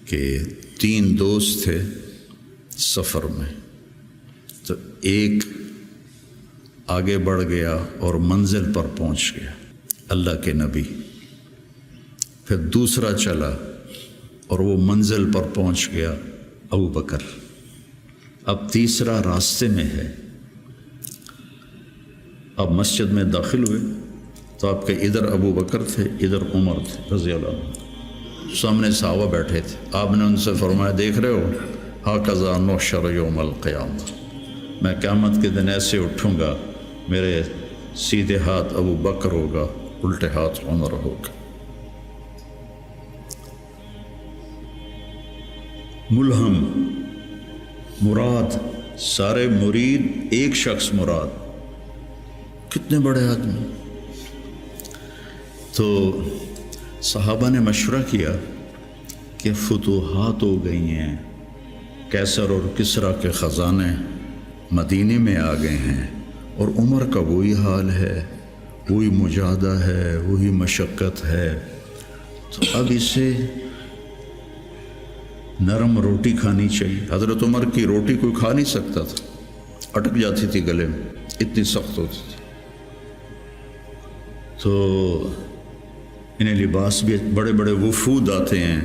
کہ 3 دوست تھے سفر میں، تو ایک آگے بڑھ گیا اور منزل پر پہنچ گیا، اللہ کے نبی، پھر دوسرا چلا اور وہ منزل پر پہنچ گیا، ابو بکر، اب تیسرا راستے میں ہے۔ اب مسجد میں داخل ہوئے تو آپ کے ادھر ابو بکر تھے، ادھر عمر تھے رضی اللہ عنہ، سامنے صحابہ بیٹھے تھے۔ آپ نے ان سے فرمایا، دیکھ رہے ہو ہاکذا نحشر یوم القیامہ، میں قیامت کے دن ایسے اٹھوں گا، میرے سیدھے ہاتھ ابو بکر ہوگا، الٹے ہاتھ عمر ہوگا۔ ملہم مراد، سارے مرید، ایک شخص مراد، کتنے بڑے آدمی۔ تو صحابہ نے مشورہ کیا کہ فتوحات ہو گئی ہیں، کیسر اور کسریٰ کے خزانے مدینے میں آ گئے ہیں، اور عمر کا وہی حال ہے، وہی مجاہدہ ہے، وہی مشقت ہے، تو اب اسے نرم روٹی کھانی چاہیے۔ حضرت عمر کی روٹی کوئی کھا نہیں سکتا تھا، اٹک جاتی تھی گلے میں، اتنی سخت ہوتی تھی۔ تو انہیں لباس بھی، بڑے بڑے وفود آتے ہیں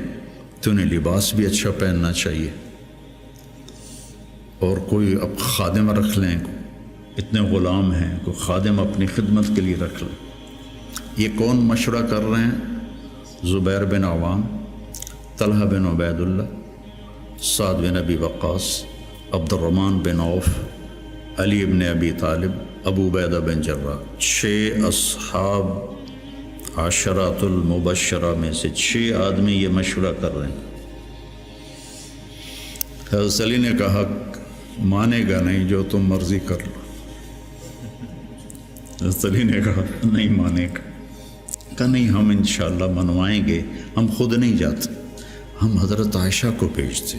تو انہیں لباس بھی اچھا پہننا چاہیے، اور کوئی اب خادم رکھ لیں، اتنے غلام ہیں، کوئی خادم اپنی خدمت کے لیے رکھ لیں۔ یہ کون مشورہ کر رہے ہیں؟ زبیر بن عوام، طلحہ بن عبید اللہ، سعد بن ابی وقاص، عبد الرحمن بن عوف، علی بن ابی طالب، ابو عبیدہ بن جراح، 6 اصحاب عشرات المبشرہ میں سے 6 آدمی یہ مشورہ کر رہے ہیں۔ حضرت علی نے کہا، مانے گا نہیں، جو تم مرضی کر لو۔ حضرت علی نے کہا نہیں مانے گا، کہا نہیں، ہم انشاءاللہ منوائیں گے، ہم خود نہیں جاتے، ہم حضرت عائشہ کو بھیجتے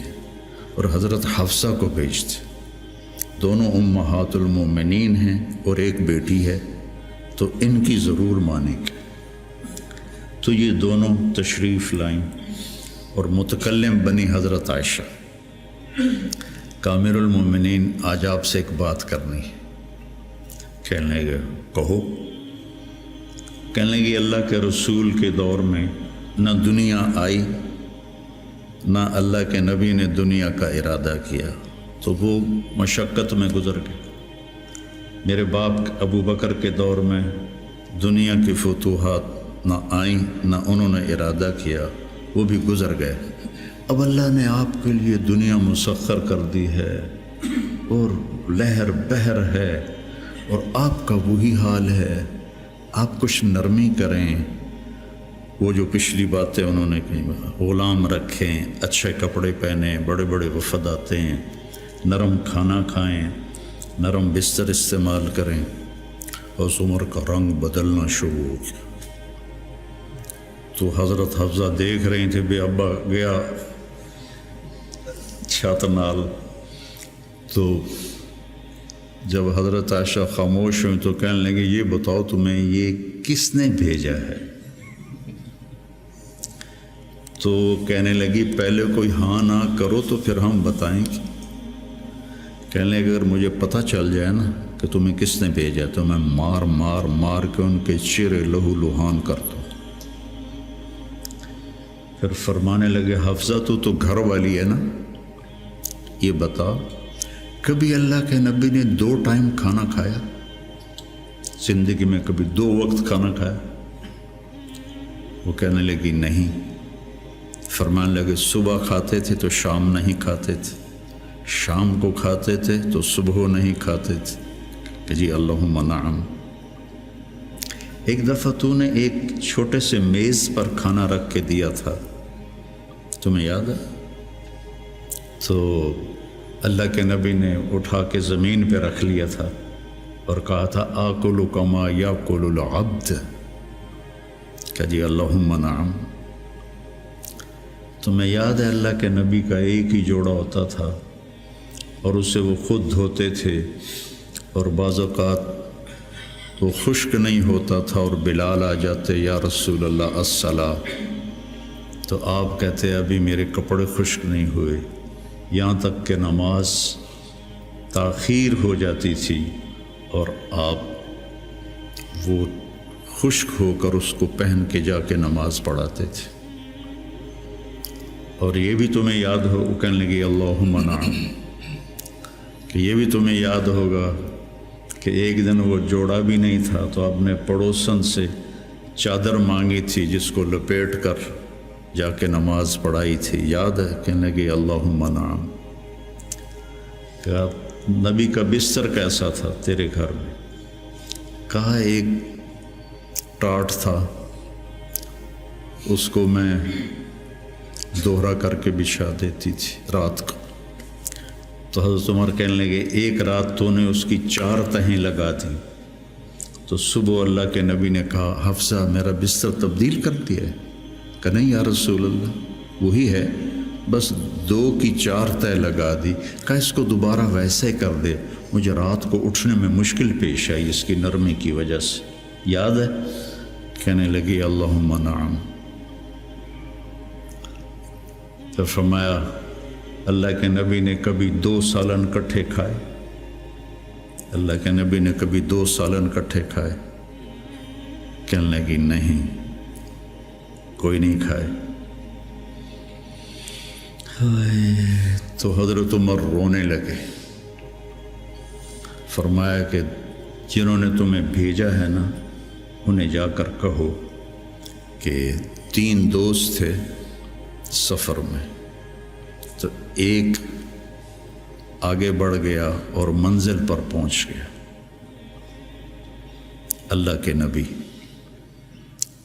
اور حضرت حفصہ کو بھیجتے، دونوں امہات المومنین ہیں اور ایک بیٹی ہے، تو ان کی ضرور مانیں گے۔ تو یہ دونوں تشریف لائیں اور متکلم بنی حضرت عائشہ، کامر المومنین، آج آپ سے ایک بات کرنی ہے۔ کہنے لگے، کہو۔ کہنے لگے، اللہ کے رسول کے دور میں نہ دنیا آئی، نہ اللہ کے نبی نے دنیا کا ارادہ کیا، تو وہ مشقت میں گزر گئے۔ میرے باپ ابو بکر کے دور میں دنیا کی فتوحات نہ آئیں، نہ انہوں نے ارادہ کیا، وہ بھی گزر گئے۔ اب اللہ نے آپ کے لیے دنیا مسخر کر دی ہے، اور لہر بہر ہے، اور آپ کا وہی حال ہے، آپ کچھ نرمی کریں۔ وہ جو پچھلی باتیں انہوں نے کہیں، غلام رکھیں، اچھے کپڑے پہنیں، بڑے بڑے وفد آتے ہیں، نرم کھانا کھائیں، نرم بستر استعمال کریں۔ اور عمر کا رنگ بدلنا شروع ہو گیا۔ تو حضرت حفصہ دیکھ رہی تھے، بے ابا گیا چھت نال، تو جب حضرت عائشہ خاموش ہوئی تو کہنے لگے، یہ بتاؤ تمہیں یہ کس نے بھیجا ہے؟ تو کہنے لگی، پہلے کوئی ہاں نہ کرو تو پھر ہم بتائیں گے۔ کہنے لگے، اگر مجھے پتہ چل جائے نا کہ تمہیں کس نے بھیجا تو میں مار مار مار کے ان کے چہرے لہو لہان کر دوں۔ پھر فرمانے لگے، حفصہ تو گھر والی ہے نا، یہ بتا، کبھی اللہ کے نبی نے 2 ٹائم کھانا کھایا؟ زندگی میں کبھی 2 وقت کھانا کھایا؟ وہ کہنے لگی نہیں۔ فرمانے لگے، صبح کھاتے تھے تو شام نہیں کھاتے تھے، شام کو کھاتے تھے تو صبح نہیں کھاتے تھے، کہ جی اللہم نعم۔ ایک دفعہ تو نے ایک چھوٹے سے میز پر کھانا رکھ کے دیا تھا، تمہیں یاد ہے؟ تو اللہ کے نبی نے اٹھا کے زمین پہ رکھ لیا تھا اور کہا تھا، آکل کما یاکل العبد، کہ جی اللہم نعم۔ تمہیں یاد ہے اللہ کے نبی کا ایک ہی جوڑا ہوتا تھا، اور اسے وہ خود دھوتے تھے، اور بعض اوقات وہ خشک نہیں ہوتا تھا، اور بلال آ جاتے، یا رسول اللہ الصلاۃ، تو آپ کہتے ابھی میرے کپڑے خشک نہیں ہوئے، یہاں تک کہ نماز تاخیر ہو جاتی تھی اور آپ وہ خشک ہو کر اس کو پہن کے جا کے نماز پڑھاتے تھے۔ اور یہ بھی تمہیں یاد ہو، وہ کہنے لگی اللہم نعم، کہ یہ بھی تمہیں یاد ہوگا کہ ایک دن وہ جوڑا بھی نہیں تھا تو آپ نے پڑوسن سے چادر مانگی تھی جس کو لپیٹ کر جا کے نماز پڑھائی تھی، یاد ہے؟ کہنے لگی اللہم نعم۔ کہا نبی کا بستر کیسا تھا تیرے گھر میں؟ کہا ایک ٹاٹ تھا، اس کو میں دوہرا کر کے بچھا دیتی تھی رات کو۔ تو حضرت عمر کہنے لگے ایک رات تو نے اس کی 4 تہیں لگا دی، تو صبح اللہ کے نبی نے کہا حفصہ میرا بستر تبدیل کر دیا ہے؟ کہ نہیں یا رسول اللہ وہی ہے، بس 2 کی 4 تہ لگا دی۔ کہا اس کو دوبارہ ویسے ہی کر دے، مجھے رات کو اٹھنے میں مشکل پیش آئی اس کی نرمی کی وجہ سے، یاد ہے؟ کہنے لگی اللہم نعم۔ تو فرمایا اللہ کے نبی نے کبھی 2 سالن کٹھے کھائے؟ اللہ کے نبی نے کبھی 2 سالن کٹھے کھائے؟ کہنے لگی نہیں، کوئی نہیں کھائے۔ تو حضرت عمر رونے لگے، فرمایا کہ جنہوں نے تمہیں بھیجا ہے نا انہیں جا کر کہو کہ 3 دوست تھے سفر میں، تو ایک آگے بڑھ گیا اور منزل پر پہنچ گیا اللہ کے نبی،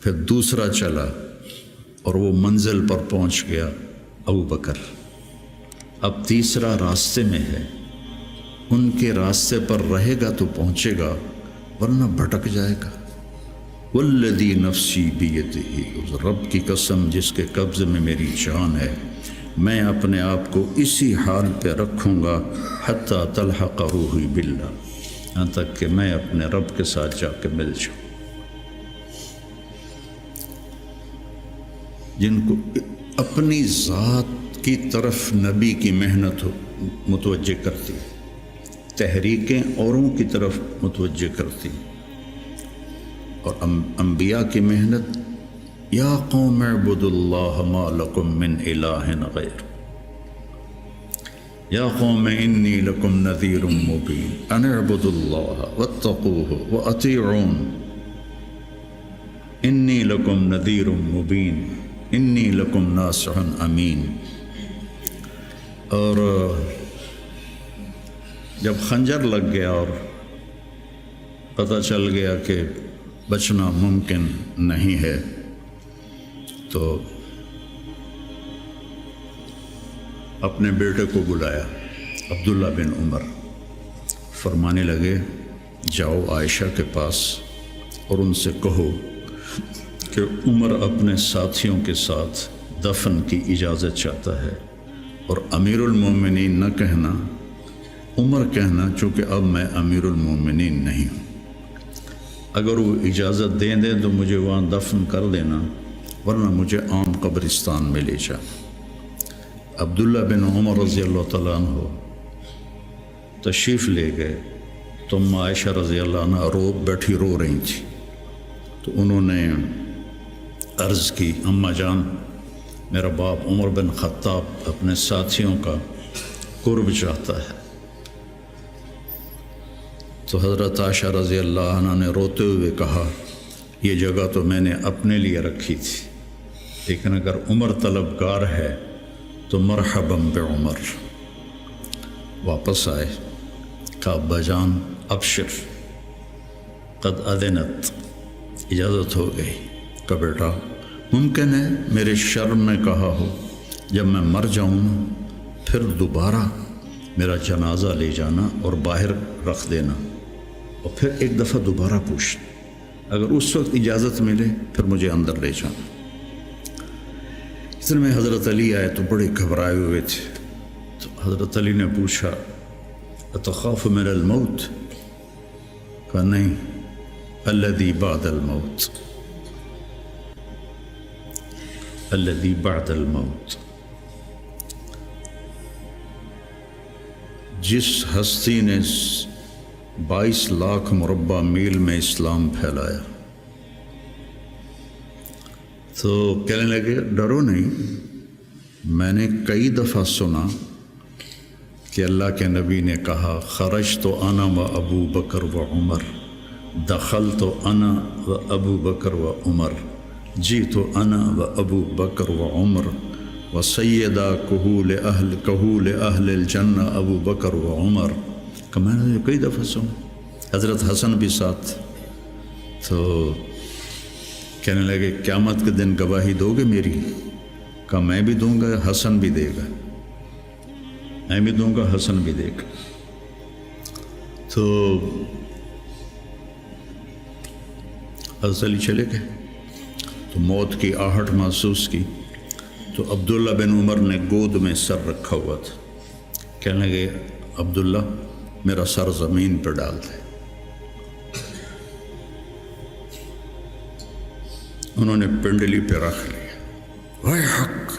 پھر دوسرا چلا اور وہ منزل پر پہنچ گیا ابو بکر، اب تیسرا راستے میں ہے، ان کے راستے پر رہے گا تو پہنچے گا ورنہ بھٹک جائے گا۔ والذی نفسی بیدہ، اس رب کی قسم جس کے قبضے میں میری جان ہے، میں اپنے آپ کو اسی حال پہ رکھوں گا حتی تلحق روحی باللہ، یہاں تک کہ میں اپنے رب کے ساتھ جا کے مل جاؤں۔ جن کو اپنی ذات کی طرف نبی کی محنت متوجہ کرتی، تحریکیں اوروں کی طرف متوجہ کرتی، اور انبیاء کی محنت یا قوم اعبدوا اللہ ما لکم من الہ غیر، یا قوم انی لکم نذیر مبین ان اعبدوا اللہ واتقوہ واطیعون انی لکم نذیر مبین انی لکم ناصح امین۔ اور جب خنجر لگ گیا اور پتہ چل گیا کہ بچنا ممکن نہیں ہے، تو اپنے بیٹے کو بلایا عبداللہ بن عمر، فرمانے لگے جاؤ عائشہ کے پاس اور ان سے کہو کہ عمر اپنے ساتھیوں کے ساتھ دفن کی اجازت چاہتا ہے، اور امیر المومنین نہ کہنا، عمر کہنا، چونکہ اب میں امیر المومنین نہیں ہوں۔ اگر وہ اجازت دیں دیں تو مجھے وہاں دفن کر دینا، ورنہ مجھے عام قبرستان میں لے جانا۔ عبداللہ بن عمر رضی اللہ تعالیٰ عنہ تشریف لے گئے تو عائشہ رضی اللہ عنہ بیٹھی رو رہی تھی، تو انہوں نے عرض کی اماں جان میرا باپ عمر بن خطاب اپنے ساتھیوں کا قرب چاہتا ہے۔ تو حضرت عائشہ رضی اللہ عنہ نے روتے ہوئے کہا یہ جگہ تو میں نے اپنے لیے رکھی تھی، لیکن اگر عمر طلبگار ہے تو مرحبا بعمر۔ واپس آئے، کہا ابا جان ابشر قد اذنت، اجازت ہو گئی۔ کہ بیٹا ممکن ہے میرے شرم میں کہا ہو، جب میں مر جاؤں پھر دوبارہ میرا جنازہ لے جانا اور باہر رکھ دینا، اور پھر ایک دفعہ دوبارہ پوچھنا، اگر اس وقت اجازت ملے پھر مجھے اندر لے جانا۔ اتنے میں حضرت علی آئے تو بڑے گھبرائے ہوئے تھے، تو حضرت علی نے پوچھا اتخاف من الموت؟ کہا نہیں، الذی بعد الموت، الذی بعد الموت، جس ہستی نے 22 لاکھ مربع میل میں اسلام پھیلایا، تو کہنے لگے ڈرو نہیں، میں نے کئی دفعہ سنا کہ اللہ کے نبی نے کہا خرجت انا و ابو بکر و عمر، دخلت انا و ابو بکر و عمر، جیت انا و ابو بکر و عمر و سیدہ کہول اہل الجنہ ابو بکر و عمر۔ کہ میں نے کئی دفعہ سنا، حضرت حسن بھی ساتھ۔ تو کہنے لگے قیامت کے دن گواہی دو گے میری؟ کہا میں بھی دوں گا، حسن بھی دے گا، میں بھی دوں گا، حسن بھی دے گا۔ تو حضرت علی چلے گئے، تو موت کی آہٹ محسوس کی، تو عبداللہ بن عمر نے گود میں سر رکھا ہوا تھا، کہنے لگے عبداللہ میرا سر زمین پر ڈال دے۔ انہوں نے پنڈلی پہ رکھ لیا، وے حق،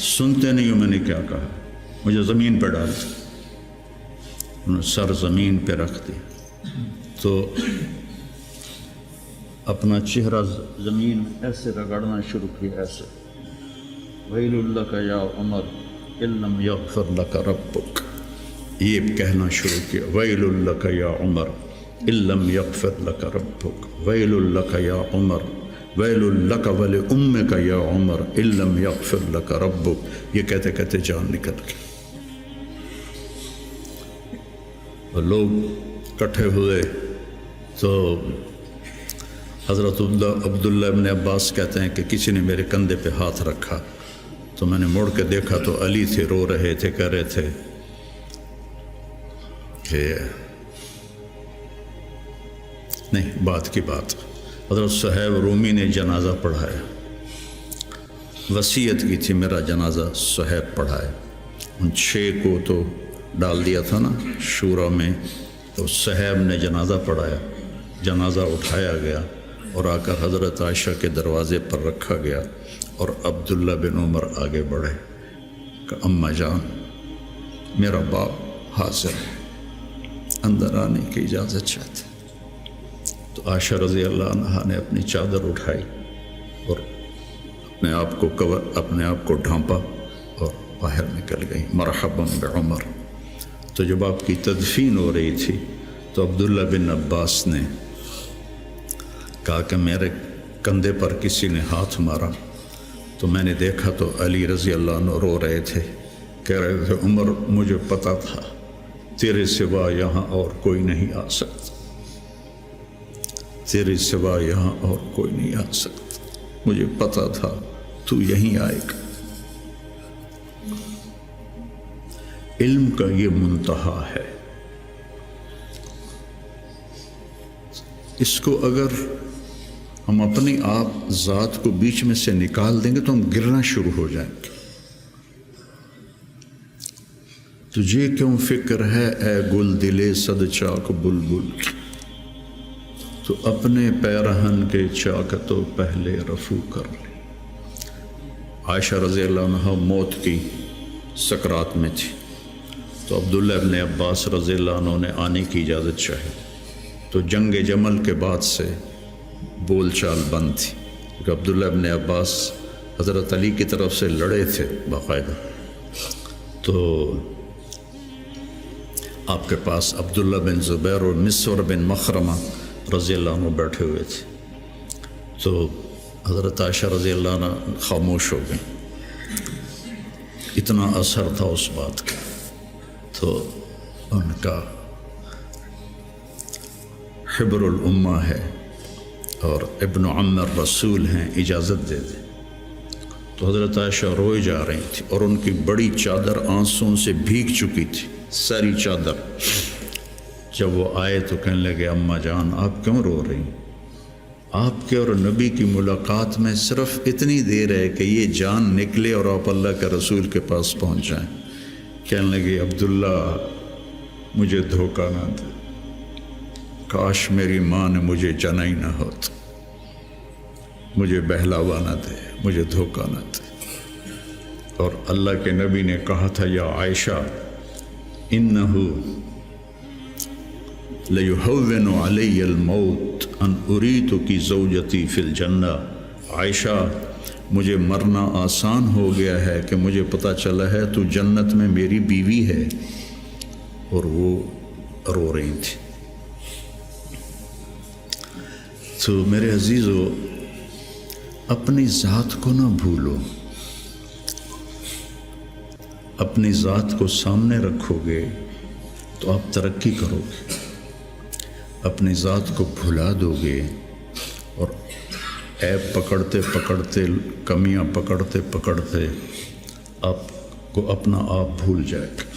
سنتے نہیں ہو میں نے کیا کہا، مجھے زمین پہ ڈال دے۔ انہوں نے سر زمین پہ رکھ دیا، تو اپنا چہرہ زمین میں ایسے رگڑنا شروع کیا، ایسے ویل لک یا عمر ان لم یغفر لک ربک، یہ کہنا شروع کیا، ویل لک یا عمر ان لم یغفر لک ربک، ویل لک یا عمر، ویل لک ولامک یا عمر ان لم یغفر لک ربک۔ یہ کہتے کہتے جان نکل گئی، اور لوگ اکٹھے ہوئے۔ تو حضرت عبداللہ ابن عباس کہتے ہیں کہ کسی نے میرے کندھے پہ ہاتھ رکھا، تو میں نے مڑ کے دیکھا تو علی تھے، رو رہے تھے، کہہ رہے تھے کہ نہیں، بات کی بات، حضرت صہیب رومی نے جنازہ پڑھایا، وصیت کی تھی میرا جنازہ صہیب پڑھائے۔ ان 6 کو تو ڈال دیا تھا نا شورا میں، تو صہیب نے جنازہ پڑھایا، جنازہ اٹھایا گیا اور آ کر حضرت عائشہ کے دروازے پر رکھا گیا، اور عبداللہ بن عمر آگے بڑھے کہ اماں جان میرا باپ حاضر ہے، اندر آنے کی اجازت چاہتے۔ تو عائشہ رضی اللہ عنہا نے اپنی چادر اٹھائی اور اپنے آپ کو ڈھانپا اور باہر نکل گئی، مرحبا بعمر۔ تو جب آپ کی تدفین ہو رہی تھی تو عبداللہ بن عباس نے کہا کہ میرے کندھے پر کسی نے ہاتھ مارا، تو میں نے دیکھا تو علی رضی اللہ عنہ رو رہے تھے، کہہ رہے تھے عمر مجھے پتا تھا تیرے سوا یہاں اور کوئی نہیں آ سکتا، تیرے سوا یہاں اور کوئی نہیں آ سکتا، مجھے پتا تھا تو یہیں آئے گا۔ علم کا یہ منتہا ہے، اس کو اگر ہم اپنی آپ ذات کو بیچ میں سے نکال دیں گے تو ہم گرنا شروع ہو جائیں گے۔ تجھے کیوں فکر ہے اے گل دلے صد چاک بلبل کی، تو اپنے پیرہن کے چاک تو پہلے رفو کر لے۔ عائشہ رضی اللہ عنہ موت کی سکرات میں تھی، تو عبداللہ ابن عباس رضی اللہ عنہ نے آنے کی اجازت چاہی، تو جنگ جمل کے بعد سے بول چال بند تھی، کیونکہ عبداللہ ابن عباس حضرت علی کی طرف سے لڑے تھے باقاعدہ۔ تو آپ کے پاس عبداللہ بن زبیر اور مسور بن مخرمہ رضی اللہ عنہ بیٹھے ہوئے تھے، تو حضرت عائشہ رضی اللہ عنہ خاموش ہو گئی، اتنا اثر تھا اس بات کا۔ تو ان کا حبر الامہ ہے اور ابن عم الرسول ہیں، اجازت دے دیں۔ تو حضرت عائشہ روئے جا رہی تھی اور ان کی بڑی چادر آنسوں سے بھیگ چکی تھی، ساری چادر۔ جب وہ آئے تو کہنے لگے اماں جان آپ کیوں رو رہی ہیں؟ آپ کے اور نبی کی ملاقات میں صرف اتنی دیر ہے کہ یہ جان نکلے اور آپ اللہ کے رسول کے پاس پہنچ جائیں۔ کہنے لگے عبداللہ مجھے دھوکہ نہ دے، کاش میری ماں نے مجھے جنا ہی نہ ہوتا، مجھے بہلاوا نہ دے، مجھے دھوکہ نہ دے۔ اور اللہ کے نبی نے کہا تھا یا عائشہ انہو لیہون علی الموت ان اریتکی زوجتی فی الجنہ، عائشہ مجھے مرنا آسان ہو گیا ہے کہ مجھے پتہ چلا ہے تو جنت میں میری بیوی ہے۔ اور وہ رو رہی تھی۔ تو میرے عزیزو، اپنی ذات کو نہ بھولو، اپنی ذات کو سامنے رکھو گے تو آپ ترقی کرو گے، اپنی ذات کو بھلا دو گے اور عیب پکڑتے پکڑتے، کمیاں پکڑتے پکڑتے آپ کو اپنا آپ بھول جائے گا۔